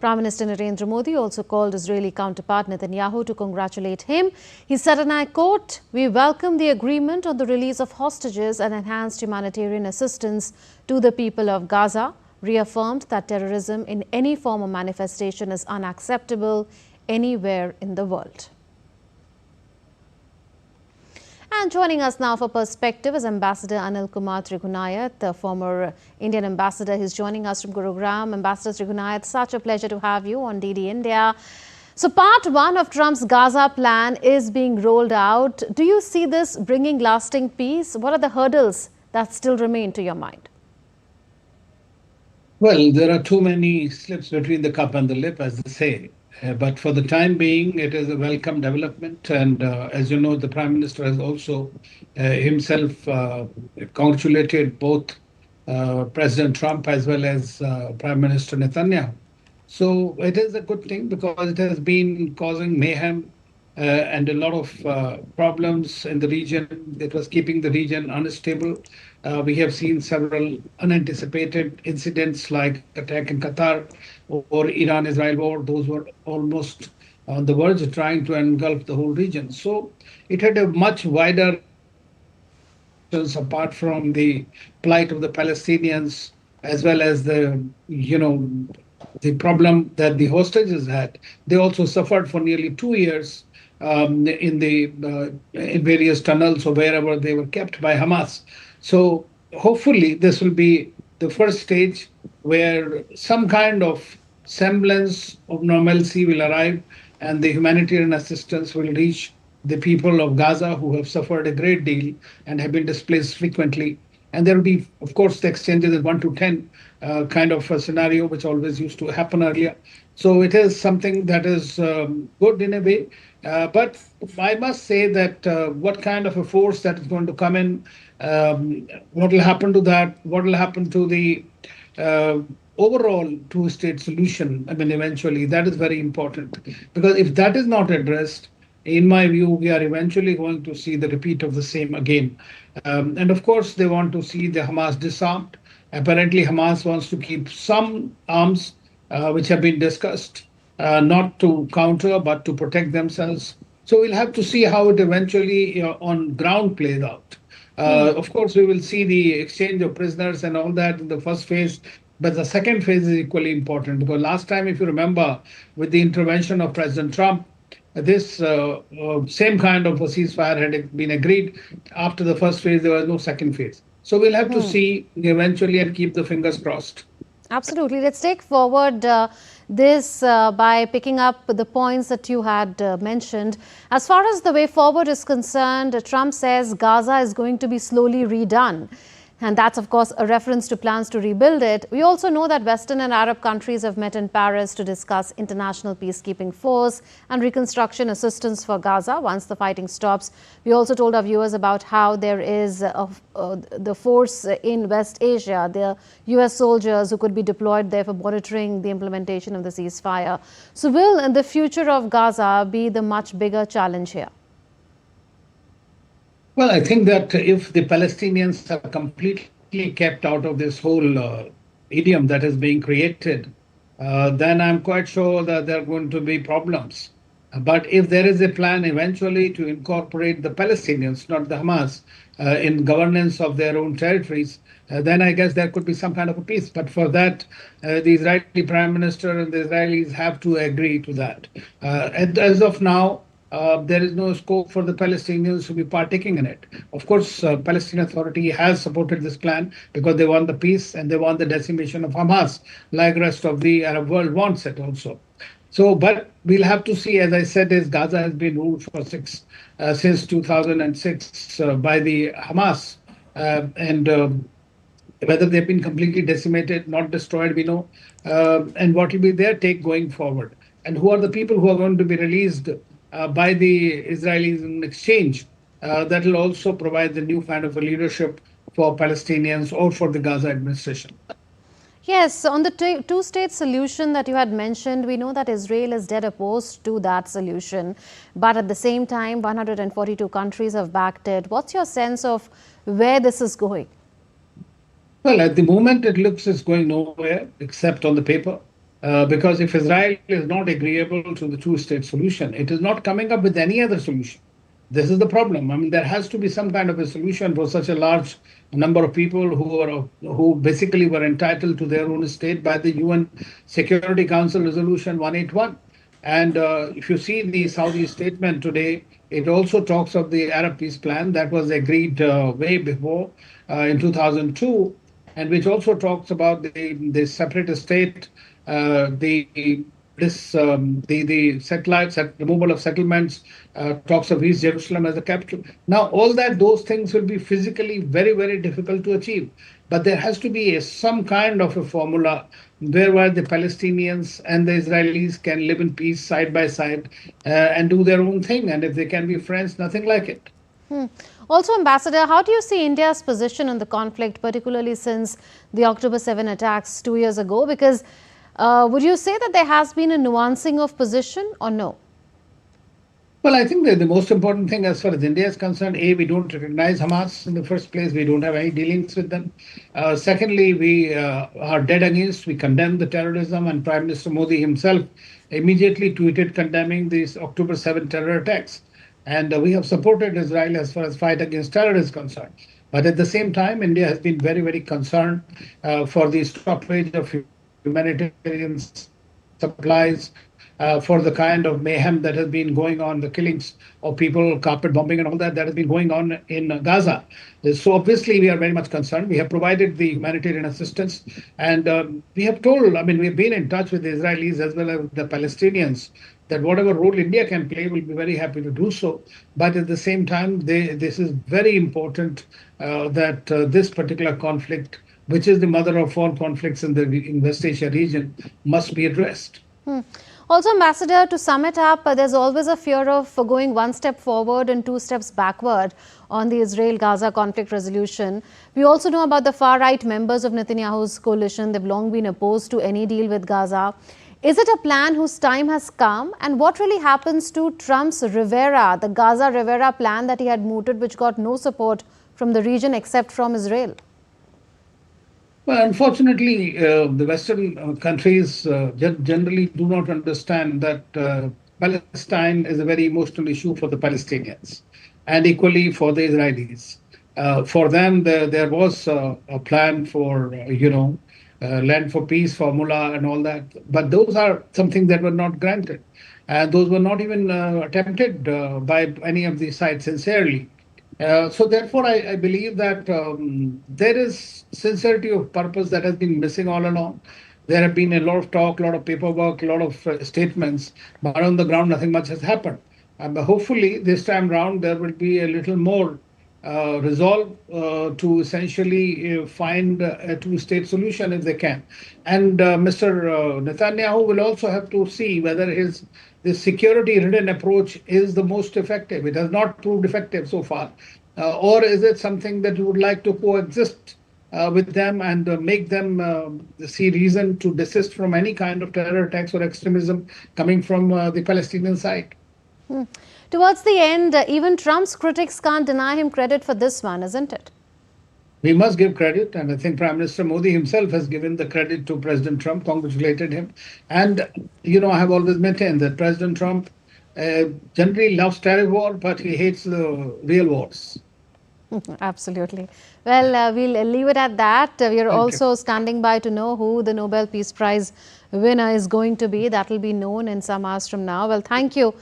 Prime Minister Narendra Modi also called Israeli counterpart Netanyahu to congratulate him. He said, and I quote, "We welcome the agreement on the release of hostages and enhanced humanitarian assistance to the people of Gaza, reaffirmed that terrorism in any form or manifestation is unacceptable anywhere in the world." And joining us now for perspective is Ambassador Anil Kumar Trigunayat, the former Indian ambassador. He's joining us from Gurugram. Ambassador Trigunayat, such a pleasure to have you on DD India. So part one of Trump's Gaza plan is being rolled out. Do you see this bringing lasting peace? What are the hurdles that still remain to your mind? Well, there are too many slips between the cup and the lip, as they say. But for the time being, it is a welcome development. And as you know, the Prime Minister has also himself congratulated both President Trump as well as Prime Minister Netanyahu. So it is a good thing because it has been causing mayhem and a lot of problems in the region. It was keeping the region unstable. We have seen several unanticipated incidents like attack in Qatar or Iran-Israel war. Those were almost on the verge of trying to engulf the whole region. So it had a much wider, apart from the plight of the Palestinians, as well as the problem that the hostages had. They also suffered for nearly 2 years in various tunnels or wherever they were kept by Hamas. So hopefully this will be the first stage where some kind of semblance of normalcy will arrive and the humanitarian assistance will reach the people of Gaza who have suffered a great deal and have been displaced frequently. And there will be, of course, the exchanges at 1 to 10 kind of a scenario, which always used to happen earlier. So it is something that is good in a way. But I must say that what kind of a force that is going to come in, what will happen to that, what will happen to the overall two-state solution, I mean, eventually, that is very important. Because if that is not addressed, in my view, we are eventually going to see the repeat of the same again. And of course, they want to see the Hamas disarmed. Apparently, Hamas wants to keep some arms which have been discussed, not to counter, but to protect themselves. So we'll have to see how it eventually on ground plays out. Of course, we will see the exchange of prisoners and all that in the first phase. But the second phase is equally important because last time, if you remember, with the intervention of President Trump, this same kind of a ceasefire had been agreed. After the first phase, there was no second phase. So we'll have to see eventually and keep the fingers crossed. Absolutely. Let's take forward this by picking up the points that you had mentioned. As far as the way forward is concerned, Trump says Gaza is going to be slowly redone. And that's, of course, a reference to plans to rebuild it. We also know that Western and Arab countries have met in Paris to discuss international peacekeeping force and reconstruction assistance for Gaza once the fighting stops. We also told our viewers about how there is the force in West Asia, the US soldiers who could be deployed there for monitoring the implementation of the ceasefire. So will the future of Gaza be the much bigger challenge here? Well, I think that if the Palestinians are completely kept out of this whole idiom that is being created, then I'm quite sure that there are going to be problems. But if there is a plan eventually to incorporate the Palestinians, not the Hamas, in governance of their own territories, then I guess there could be some kind of a peace. But for that, the Israeli Prime Minister and the Israelis have to agree to that. And as of now, there is no scope for the Palestinians to be partaking in it. Of course, Palestinian Authority has supported this plan because they want the peace and they want the decimation of Hamas, like the rest of the Arab world wants it also. So, but we'll have to see, as I said, is Gaza has been ruled for since 2006 by the Hamas. And whether they've been completely decimated, not destroyed, we know, and what will be their take going forward. And who are the people who are going to be released by the Israelis in exchange, that will also provide the new kind of a leadership for Palestinians or for the Gaza administration. Yes, on the two-state solution that you had mentioned, we know that Israel is dead opposed to that solution. But at the same time, 142 countries have backed it. What's your sense of where this is going? Well, at the moment, it looks it's going nowhere except on the paper. Because if Israel is not agreeable to the two-state solution, it is not coming up with any other solution. This is the problem. I mean, there has to be some kind of a solution for such a large number of people who basically were entitled to their own state by the UN Security Council Resolution 181. And if you see the Saudi statement today, it also talks of the Arab peace plan that was agreed way before in 2002, and which also talks about the separate state, the this the satellites, removal of settlements, talks of East Jerusalem as the capital. Now, all those things will be physically very, very difficult to achieve. But there has to be some kind of a formula whereby the Palestinians and the Israelis can live in peace side by side and do their own thing. And if they can be friends, nothing like it. Also, Ambassador, how do you see India's position on the conflict, particularly since the October 7 attacks 2 years ago? Because would you say that there has been a nuancing of position or no? Well, I think that the most important thing as far as India is concerned, A, we don't recognize Hamas in the first place. We don't have any dealings with them. Secondly, we are dead against, we condemn the terrorism, and Prime Minister Modi himself immediately tweeted condemning these October 7 terror attacks. And we have supported Israel as far as fight against terror is concerned. But at the same time, India has been very, very concerned for the stoppage of humanitarian supplies, for the kind of mayhem that has been going on, the killings of people, carpet bombing and all that has been going on in Gaza. So obviously we are very much concerned. We have provided the humanitarian assistance, and we have told, I mean, we've been in touch with the Israelis as well as the Palestinians that whatever role India can play, we'll be very happy to do so. But at the same time, this is very important that this particular conflict, which is the mother of all conflicts in the West Asia region, must be addressed. Also, Ambassador, to sum it up, there's always a fear of going one step forward and two steps backward on the Israel-Gaza conflict resolution. We also know about the far-right members of Netanyahu's coalition. They've long been opposed to any deal with Gaza. Is it a plan whose time has come? And what really happens to Trump's Rivera, the Gaza Rivera plan that he had mooted, which got no support from the region except from Israel? Well, unfortunately, the Western countries generally do not understand that Palestine is a very emotional issue for the Palestinians and equally for the Israelis. For them, there was a plan for, land for peace formula and all that. But those are something that were not granted. And those were not even attempted by any of these sides sincerely. So therefore, I believe that there is sincerity of purpose that has been missing all along. There have been a lot of talk, a lot of paperwork, a lot of statements, but on the ground, nothing much has happened. But hopefully, this time round, there will be a little more resolve to essentially find a two-state solution if they can. And Mr. Netanyahu will also have to see whether this security-ridden approach is the most effective. It has not proved effective so far. Or is it something that you would like to coexist with them and make them see reason to desist from any kind of terror attacks or extremism coming from the Palestinian side? Towards the end, even Trump's critics can't deny him credit for this one, isn't it? We must give credit, and I think Prime Minister Modi himself has given the credit to President Trump, congratulated him. And, I have always maintained that President Trump generally loves terror war, but he hates the real wars. Absolutely. Well, we'll leave it at that. We are also standing by to know who the Nobel Peace Prize winner is going to be. That will be known in some hours from now. Well, thank you.